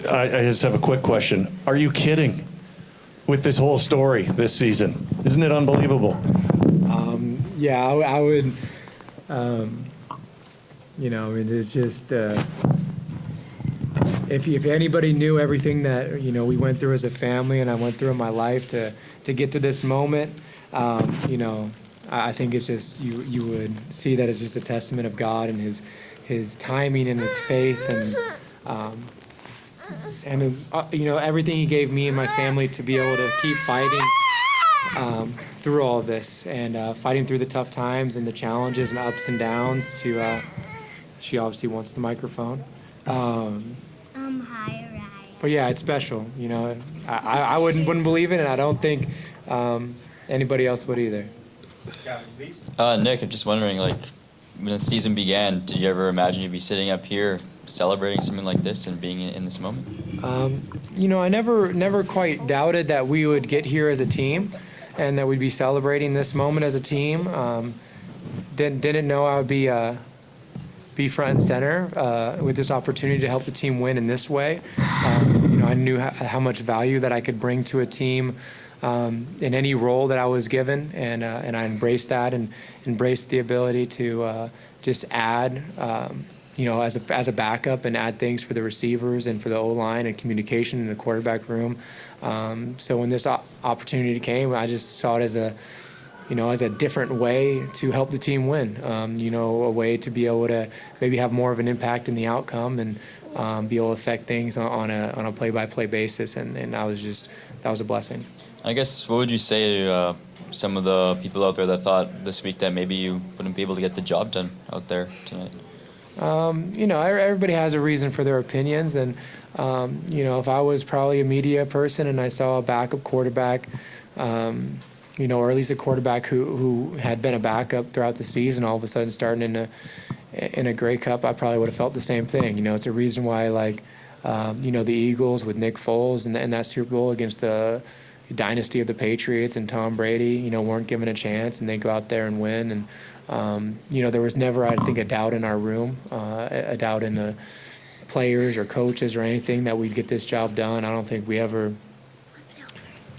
I just have a quick question. Are you kidding with this whole story this season? Isn't it unbelievable? Yeah, I would, it's just, if anybody knew everything that, we went through as a family and I went through in my life to get to this moment, I think it's just, you would see that as just a testament of God and his timing and his faith and everything he gave me and my family to be able to keep fighting through all this and fighting through the tough times and the challenges and ups and downs she obviously wants the microphone. Hi, Ryan. But yeah, it's special, I wouldn't believe it, and I don't think anybody else would either. Nick, I'm just wondering, when the season began, did you ever imagine you'd be sitting up here celebrating something like this and being in this moment? I never quite doubted that we would get here as a team and that we'd be celebrating this moment as a team. Didn't know I would be front and center with this opportunity to help the team win in this way. I knew how much value that I could bring to a team in any role that I was given, and I embraced that and embraced the ability to just add, as a backup and add things for the receivers and for the O-line and communication in the quarterback room. So when this opportunity came, I just saw it as a different way to help the team win. A way to be able to maybe have more of an impact in the outcome and be able to affect things on a play-by-play basis, and that was a blessing. I guess, what would you say to some of the people out there that thought this week that maybe you wouldn't be able to get the job done out there tonight? Everybody has a reason for their opinions, and if I was probably a media person and I saw a backup quarterback, or at least a quarterback who had been a backup throughout the season, all of a sudden starting in a Grey Cup, I probably would have felt the same thing. It's a reason why, the Eagles with Nick Foles and that Super Bowl against the dynasty of the Patriots and Tom Brady, weren't given a chance, and they go out there and win. And there was never, I think, a doubt in our room, a doubt in the players or coaches or anything that we'd get this job done. I don't think we ever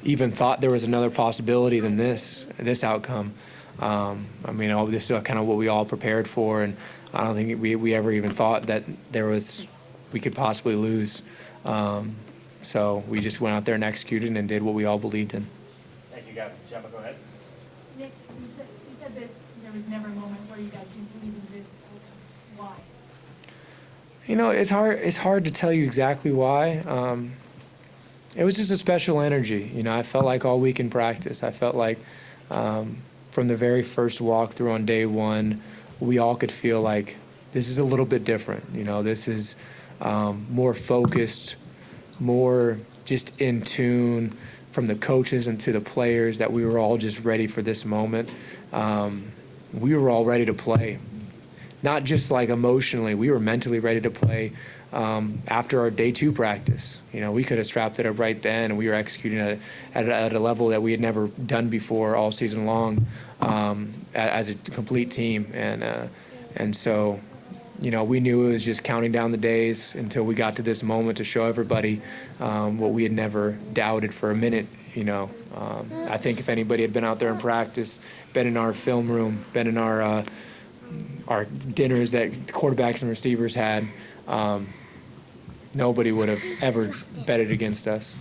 even thought there was another possibility than this outcome. This is kind of what we all prepared for, and I don't think we ever even thought that we could possibly lose. So we just went out there and executed and did what we all believed in. Thank you, Gavin. Gemma, go ahead. Nick, you said that there was never a moment where you guys didn't believe in this outcome. Why? It's hard to tell you exactly why. It was just a special energy. I felt like all week in practice. I felt like from the very first walkthrough on day one, we all could feel like this is a little bit different. This is more focused, more just in tune from the coaches and to the players, that we were all just ready for this moment. We were all ready to play, not just emotionally. We were mentally ready to play after our day 2 practice. We could have strapped it up right then, and we were executing at a level that we had never done before all season long as a complete team. And so we knew it was just counting down the days until we got to this moment to show everybody what we had never doubted for a minute. I think if anybody had been out there in practice, been in our film room, been in our dinners that quarterbacks and receivers had, nobody would have ever betted against us.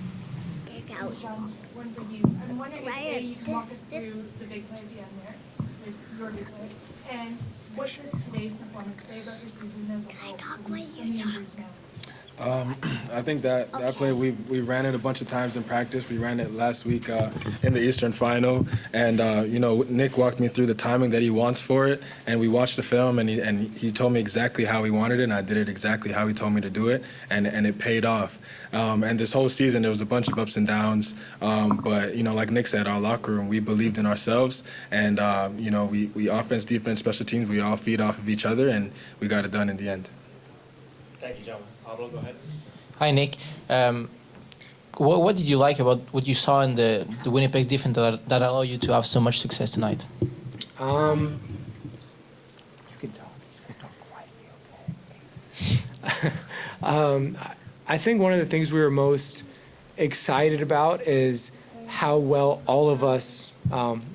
Dejon, one for you. I'm wondering if you can walk us through the big play at the end there, with your big play, and what does today's performance say about your season as a whole? I think that play, we ran it a bunch of times in practice. We ran it last week in the Eastern Final, and Nick walked me through the timing that he wants for it, and we watched the film, and he told me exactly how he wanted it, and I did it exactly how he told me to do it, and it paid off. And this whole season, there was a bunch of ups and downs, but like Nick said, our locker room, we believed in ourselves, and we offense, defense, special teams, we all feed off of each other, and we got it done in the end. Thank you, gentlemen. Pablo, go ahead. Hi, Nick. What did you like about what you saw in the Winnipeg defense that allowed you to have so much success tonight? You can talk. You can talk quietly, okay? I think one of the things we were most excited about is how well all of us,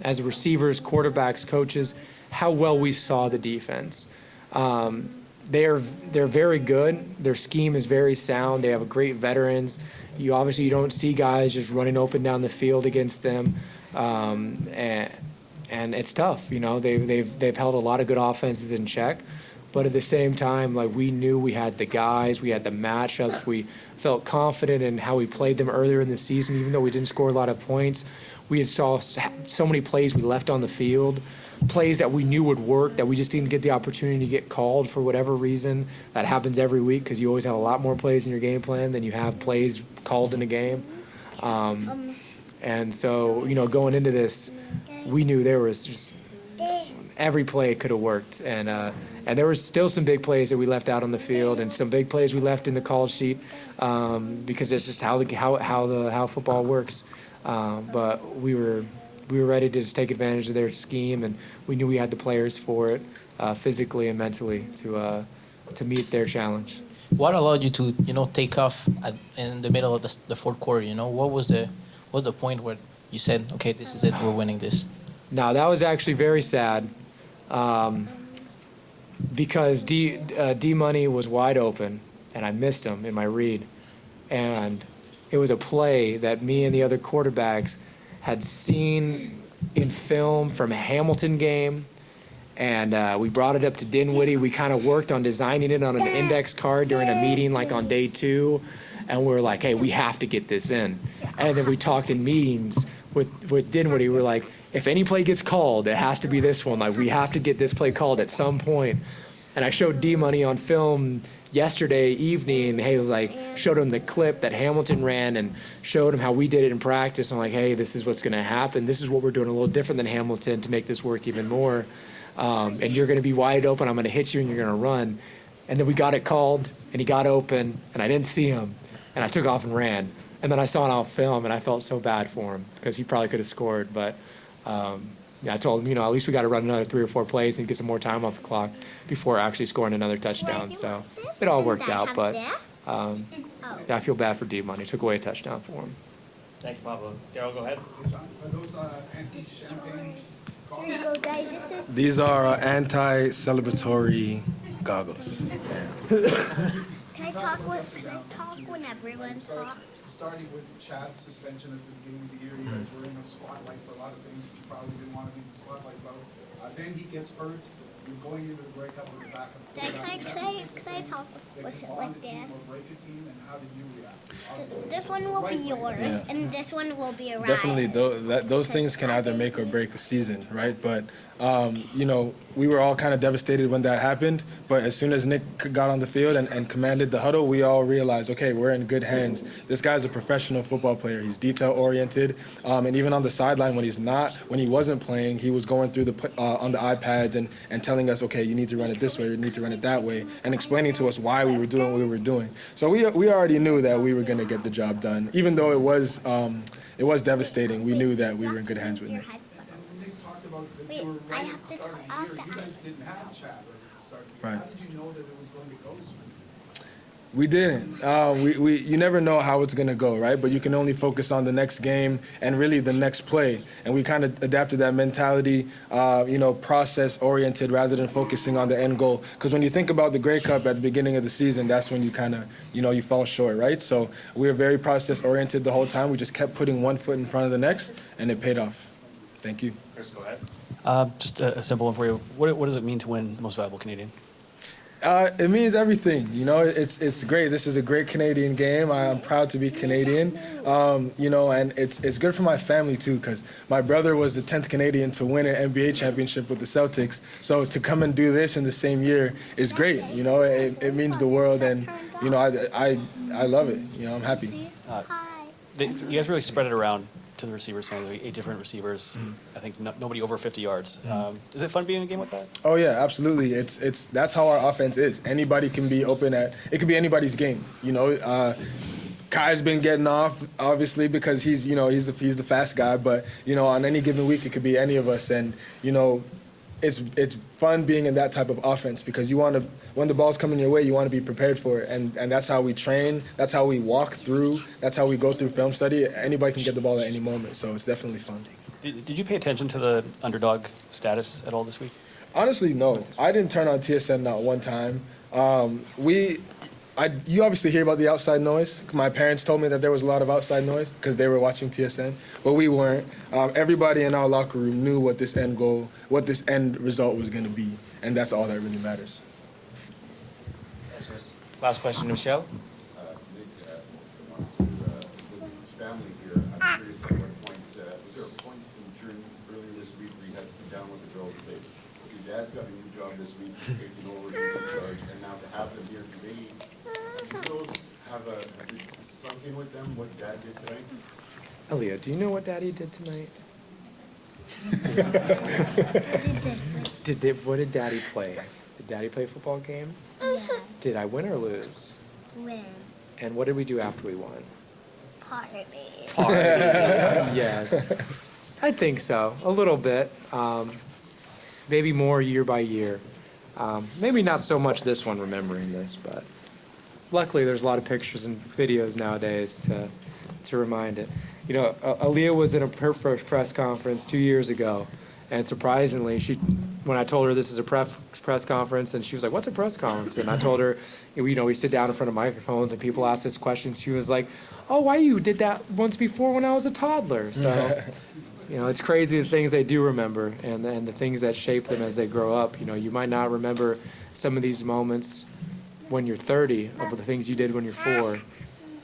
as receivers, quarterbacks, coaches, how well we saw the defense. They're very good. Their scheme is very sound. They have great veterans. You don't see guys just running open down the field against them, and it's tough. They've held a lot of good offenses in check, but at the same time, like, we knew we had the guys, we had the matchups. We felt confident in how we played them earlier in the season, even though we didn't score a lot of points. We had saw so many plays we left on the field, plays that we knew would work, that we just didn't get the opportunity to get called for whatever reason. That happens every week because you always have a lot more plays in your game plan than you have plays called in a game. And so, going into this, we knew there was just every play could have worked. And there was still some big plays that we left out on the field and some big plays we left in the call sheet because it's just how football works. But we were ready to just take advantage of their scheme, and we knew we had the players for it, physically and mentally, to meet their challenge. What allowed you to, take off in the middle of the fourth quarter? What was the point where you said, okay, this is it, we're winning this? No, that was actually very sad, because D Money was wide open, and I missed him in my read, and it was a play that me and the other quarterbacks had seen in film from a Hamilton game, and we brought it up to Dinwiddie. We kind of worked on designing it on an index card during a meeting, like on day 2, and we were like, hey, we have to get this in. And then we talked in meetings with Dinwiddie. We were like, if any play gets called, it has to be this one. Like, we have to get this play called at some point. And I showed D-Money on film yesterday evening. Hey, showed him the clip that Hamilton ran and showed him how we did it in practice. I'm like, hey, this is what's going to happen. This is what we're doing a little different than Hamilton to make this work even more. And you're going to be wide open. I'm going to hit you and you're going to run. And then we got it called and he got open and I didn't see him. And I took off and ran. And then I saw it on film and I felt so bad for him because he probably could have scored. But I told him, at least we got to run another 3 or 4 plays and get some more time off the clock before actually scoring another touchdown. So it all worked out, but I feel bad for D-Money. Took away a touchdown for him. Thank you, Pablo. Daryl, go ahead. Are those anti-champagne goggles? These are anti-celebratory goggles. Can I talk when everyone talks? Starting with Chad's suspension at the beginning of the year, you guys were in the spotlight for a lot of things that you probably didn't want to be in the spotlight about. Then he gets hurt. You're going into the breakup with the backup. Can I talk with it like this? Break a team, and how did you react? This one will be yours, and this one will be Ryan's. Definitely, those things can either make or break a season, right? But, we were all kind of devastated when that happened. But as soon as Nick got on the field and commanded the huddle, we all realized, okay, we're in good hands. This guy's a professional football player. He's detail-oriented. And even on the sideline when he wasn't playing, he was going through on the iPads and telling us, okay, you need to run it this way, you need to run it that way, and explaining to us why we were doing what we were doing. So we already knew that we were going to get the job done. Even though it was devastating, we knew that we were in good hands with Nick. Nick talked about that Wait, you were I ready have to to start talk the year. after. You guys didn't have Chad ready to start the year. Right. How did you know that it was going to go smoothly? We didn't. You never know how it's going to go, right? But you can only focus on the next game and really the next play. And we kind of adapted that mentality, process-oriented rather than focusing on the end goal. Because when you think about the Grey Cup at the beginning of the season, that's when you kind of, you fall short, right? So we were very process-oriented the whole time. We just kept putting one foot in front of the next, and it paid off. Thank you. Chris, go ahead. Just a simple one for you. What does it mean to win Most Valuable Canadian? It means everything. It's great. This is a great Canadian game. I'm proud to be Canadian. And it's good for my family too, because my brother was the 10th Canadian to win an NBA championship with the Celtics. So to come and do this in the same year is great. It means the world, and I love it. I'm happy. You guys really spread it around to the receivers, 8 different receivers. I think nobody over 50 yards. Is it fun being in a game like that? Oh yeah, absolutely. That's how our offense is. Anybody can be open it could be anybody's game. Kai's been getting off obviously because he's the fast guy, but on any given week it could be any of us, and it's fun being in that type of offense because you want to, when the ball's coming your way, you want to be prepared for it. And that's how we train. That's how we walk through. That's how we go through film study. Anybody can get the ball at any moment, so it's definitely fun. Did you pay attention to the underdog status at all this week? Honestly, no. I didn't turn on TSN not one time. You obviously hear about the outside noise. My parents told me that there was a lot of outside noise because they were watching TSN, but we weren't. Everybody in our locker room knew what this end goal, what this end result was going to be, and that's all that really matters. Last question, Michelle. Nick, with his family here, I'm curious at what point, was there a point earlier this week where you had to sit down with the girls and say, okay, Dad's got a new job this week, he's taking over, he's in charge, and now to have them here, do those have it sunk in with them what Dad did tonight? Elliot, do you know what Daddy did tonight? What did Daddy play? Did Daddy play a football game? Yeah. Did I win or lose? Win. And what did we do after we won? Party. Yes. I think so, a little bit. Maybe more year by year. Maybe not so much this one, remembering this, but luckily there's a lot of pictures and videos nowadays to remind it. You know, Aaliyah was in her first press conference 2 years ago, and surprisingly, when I told her this is a press conference, and she was like, "What's a press conference?" And I told her, you know, we sit down in front of microphones and people ask us questions. She was like, "Oh, why you did that once before when I was a toddler?" So, you know, it's crazy the things they do remember and the things that shape them as they grow up. You know, you might not remember some of these moments when you're 30 of the things you did when you're 4,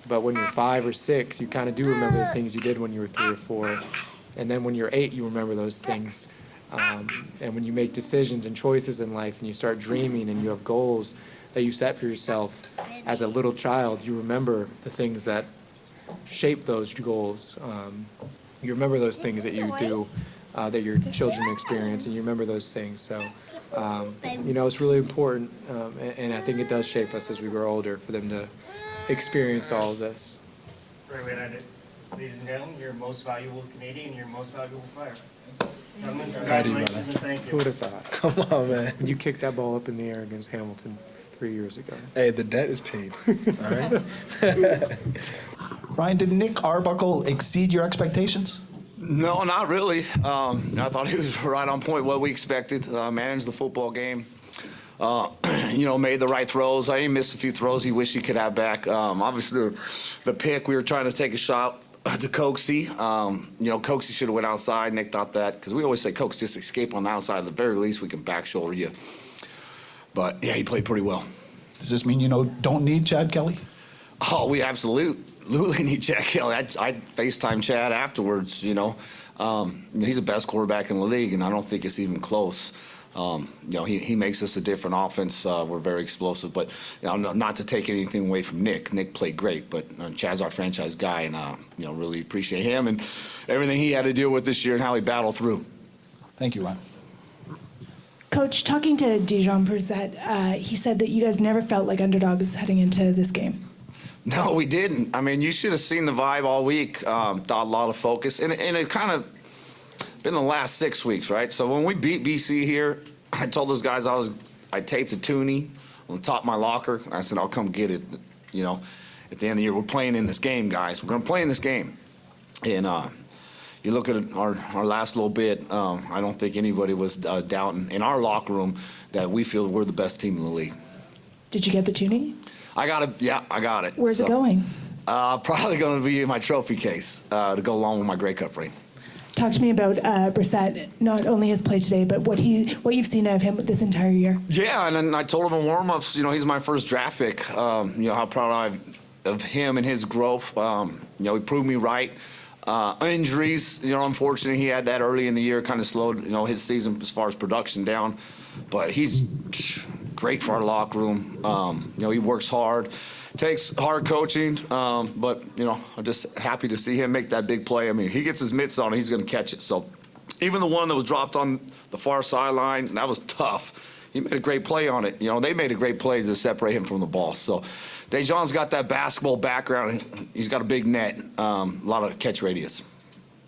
but when you're 5 or 6, you kind of do remember the things you did when you were 3 or 4. And then when you're 8, you remember those things. And when you make decisions and choices in life and you start dreaming and you have goals that you set for yourself as a little child, you remember the things that shape those goals. You remember those things that you do, that your children experience, and you remember those things. So, you know, it's really important, and I think it does shape us as we grow older for them to experience all of this. Great way to end it. Ladies and gentlemen, your most valuable Canadian, your most valuable player. Gentlemen, congratulations and thank you. Who would have thought? Come on, man. You kicked that ball up in the air against Hamilton 3 years ago. Hey, the debt is paid. All right. Ryan, did Nick Arbuckle exceed your expectations? No, not really. I thought he was right on point what we expected. Managed the football game. You know, made the right throws. I even missed a few throws he wished he could have back. Obviously, the pick, we were trying to take a shot to Coxie. You know, Coxie should have went outside. Nick thought that, because we always say, Cox, just escape on the outside. At the very least, we can back shoulder you. But, yeah, he played pretty well. Does this mean, you know, don't need Chad Kelly? Oh, we absolutely need Chad Kelly. I FaceTime Chad afterwards, you know. He's the best quarterback in the league, and I don't think it's even close. You know, he makes us a different offense. We're very explosive, but you know, not to take anything away from Nick. Nick played great, but Chad's our franchise guy, and you know, really appreciate him and everything he had to deal with this year and how he battled through. Thank you, Ryan. Coach, talking to Dejon Brissett, he said that you guys never felt like underdogs heading into this game. No, we didn't. I mean, you should have seen the vibe all week. Thought a lot of focus, and it kind of been the last 6 weeks, right? So when we beat BC here, I told those guys I taped a toonie on the top of my locker. I said, I'll come get it. You know, at the end of the year, we're playing in this game, guys. We're going to play in this game. And you look at our last little bit, I don't think anybody was doubting in our locker room that we feel we're the best team in the league. Did you get the tuning? I got it. Yeah, I got it. Where's it going? Probably going to be in my trophy case to go along with my Grey Cup ring. Talk to me about Brissett, not only his play today, but what you've seen of him this entire year. Yeah, and then I told him in warm-ups, you know, he's my first draft pick. You know, how proud I am of him and his growth. You know, he proved me right. Injuries, you know, unfortunately, he had that early in the year, kind of slowed, you know, his season as far as production down. But he's great for our locker room. You know, he works hard. Takes hard coaching, but, you know, I'm just happy to see him make that big play. I mean, he gets his mitts on it, he's going to catch it. So even the one that was dropped on the far sideline, that was tough. He made a great play on it. You know, they made a great play to separate him from the ball. So Dejon's got that basketball background. He's got a big net, a lot of catch radius.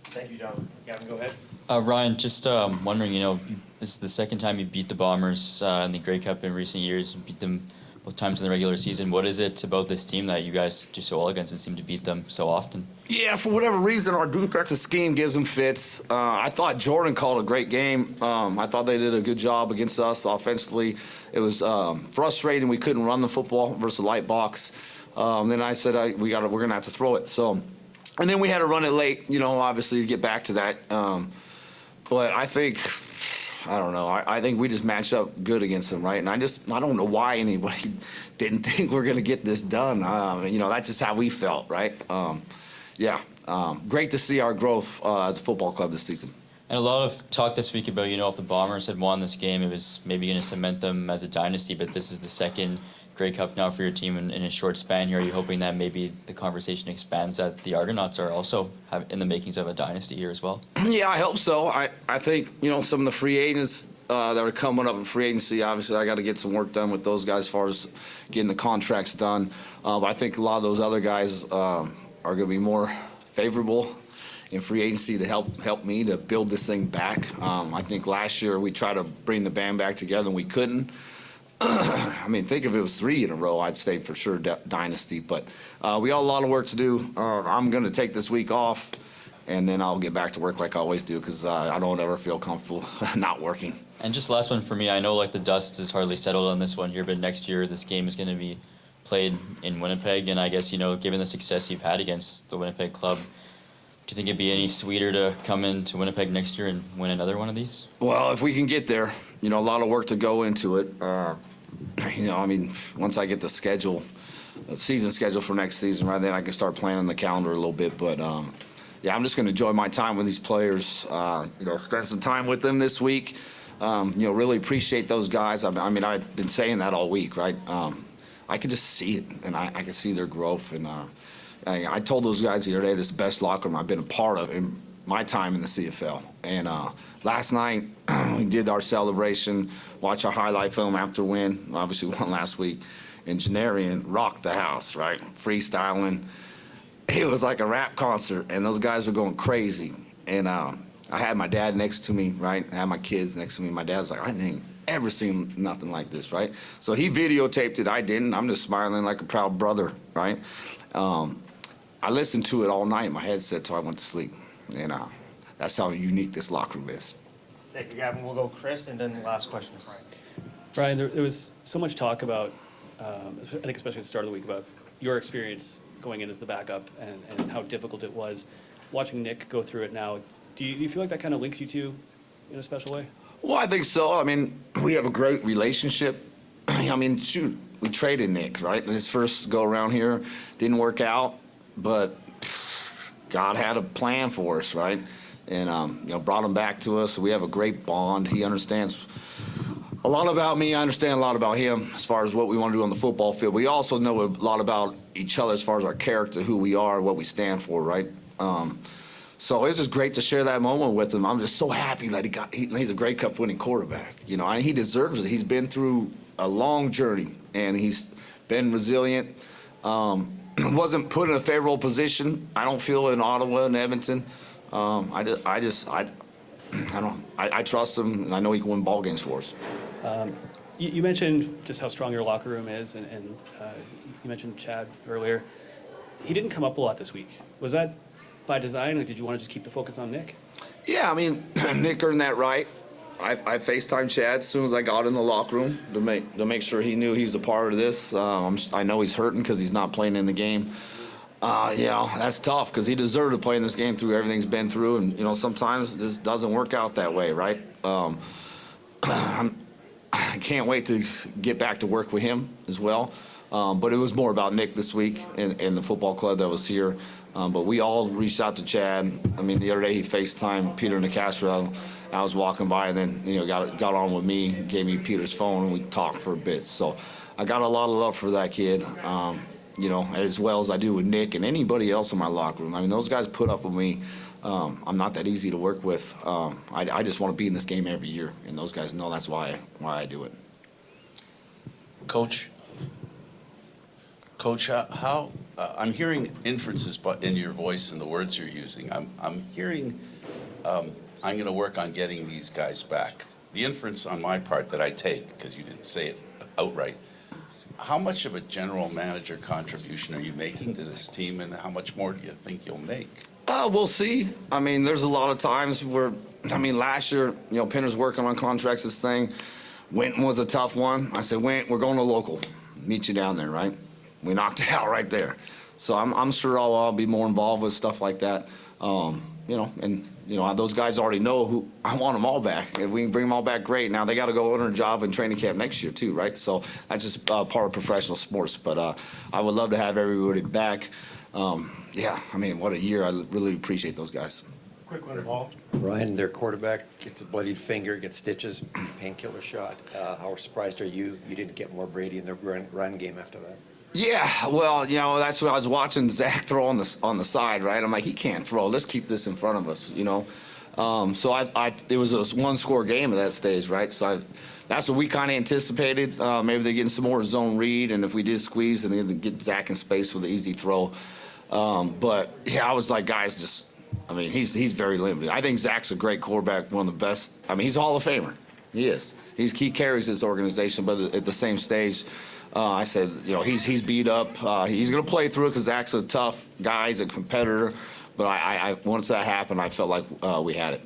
Thank you, John. Gavin, go ahead. Ryan, just wondering, you know, This is the second time you beat the Bombers in the Grey Cup in recent years. You beat them both times in the regular season. What is it about this team that you guys do so well against and seem to beat them so often? Yeah, for whatever reason, our defensive scheme gives them fits. I thought Jordan called a great game. I thought they did a good job against us offensively. It was frustrating we couldn't run the football versus the light box. Then I said we're gonna have to throw it. So, and then we had to run it late. Obviously to get back to that. But I think. I don't know. I think we just matched up good against them, right? And I don't know why anybody didn't think we're going to get this done. That's just how we felt, right? Great to see our growth as a football club this season. And a lot of talk this week about, if the Bombers had won this game, it was maybe going to cement them as a dynasty, but this is the second Grey Cup now for your team in a short span here. Are you hoping that maybe the conversation expands that the Argonauts are also in the makings of a dynasty here as well? Yeah, I hope so. I think, some of the free agents that are coming up in free agency, obviously I got to get some work done with those guys as far as getting the contracts done. But I think a lot of those other guys are going to be more favorable in free agency to help me to build this thing back. I think last year we tried to bring the band back together and we couldn't. Think if it was 3 in a row, I'd say for sure dynasty. But we got a lot of work to do. I'm going to take this week off, and then I'll get back to work like I always do because I don't ever feel comfortable not working. And just last one for me. I know the dust is hardly settled on this one here, but next year this game is going to be played in Winnipeg. And I guess, given the success you've had against the Winnipeg club, do you think it'd be any sweeter to come into Winnipeg next year and win another one of these? Well, if we can get there, a lot of work to go into it. Once I get the season schedule for next season, right then I can start planning the calendar a little bit. But I'm just going to enjoy my time with these players. Spend some time with them this week. Really appreciate those guys. I've been saying that all week, right? I could just see it, and I can see their growth. And I told those guys the other day, this is the best locker room I've been a part of in my time in the CFL. And last night, we did our celebration, watch our highlight film after win. Obviously, we won last week. And Janarian rocked the house, right? Freestyling. It was like a rap concert, and those guys were going crazy. And I had my dad next to me, right? I had my kids next to me. My dad's like, I didn't ever seen nothing like this, right? So he videotaped it. I didn't. I'm just smiling like a proud brother, right? I listened to it all night in my headset till I went to sleep. And that's how unique this locker room is. Thank you, Gavin. We'll go Chris, and then the last question, Frank. Brian, there was so much talk about, I think especially at the start of the week, about your experience going in as the backup and how difficult it was. Watching Nick go through it now, do you feel like that kind of links you two in a special way? Well, I think so. We have a great relationship. Shoot, we traded Nick, right? His first go around here didn't work out, but God had a plan for us, right? And brought him back to us. So we have a great bond. He understands a lot about me. I understand a lot about him as far as what we want to do on the football field. We also know a lot about each other as far as our character, who we are, what we stand for, right? So it's just great to share that moment with him. I'm just so happy that he's a Grey Cup winning quarterback. He deserves it. He's been through a long journey, and he's been resilient. Wasn't put in a favorable position, I don't feel, in Ottawa and Edmonton. I trust him, and I know he can win ball games for us. You mentioned just how strong your locker room is, and you mentioned Chad earlier. He didn't come up a lot this week. Was that by design, or did you want to just keep the focus on Nick? Yeah, Nick earned that right. I FaceTimed Chad as soon as I got in the locker room to make sure he knew he's a part of this. I know he's hurting because he's not playing in the game. That's tough because he deserved to play in this game through everything he's been through, and sometimes this doesn't work out that way, right? I can't wait to get back to work with him as well. But it was more about Nick this week and the football club that was here. But we all reached out to Chad. The other day he FaceTimed Peter Nicastro. I was walking by, and then got on with me, gave me Peter's phone, and we talked for a bit. So I got a lot of love for that kid, as well as I do with Nick and anybody else in my locker room. Those guys put up with me. I'm not that easy to work with. I just want to be in this game every year, and those guys know that's why I do it. Coach, how I'm hearing inferences in your voice and the words you're using. I'm hearing I'm going to work on getting these guys back. the inference on my part that I take, because you didn't say it outright, how much of a general manager contribution are you making to this team, and how much more do you think you'll make? We'll see. I mean, there's a lot of times where, I mean, last year, you know, Pinner's working on contracts, this thing. Winton was a tough one. I said, Wint, we're going to local. Meet you down there, right? We knocked it out right there. So I'm sure I'll be more involved with stuff like that. You know, and, you know, those guys already know who I want them all back. If we can bring them all back, great. Now they got to go on a job in training camp next year too, right? So that's just part of professional sports. But I would love to have everybody back. Yeah, I mean, what a year. I really appreciate those guys. Quick one, Paul. Ryan, their quarterback gets a bloodied finger, gets stitches, painkiller shot. How surprised are you didn't get more Brady in the run game after that? Yeah, well, you know, that's what I was watching Zach throw on the side, right? I'm like, he can't throw. Let's keep this in front of us, you know. So it was a one-score game at that stage, right? So that's what we kind of anticipated. Maybe they're getting some more zone read, and if we did squeeze, then they'd get Zach in space with an easy throw. But yeah, I was like, guys, just, I mean, he's very limited. I think Zach's a great quarterback, one of the best. I mean, he's a Hall of Famer. He is. He carries his organization, but at the same stage, I said, you know, he's beat up. He's going to play through it because Zach's a tough guy. He's a competitor. But I once that happened, I felt like we had it.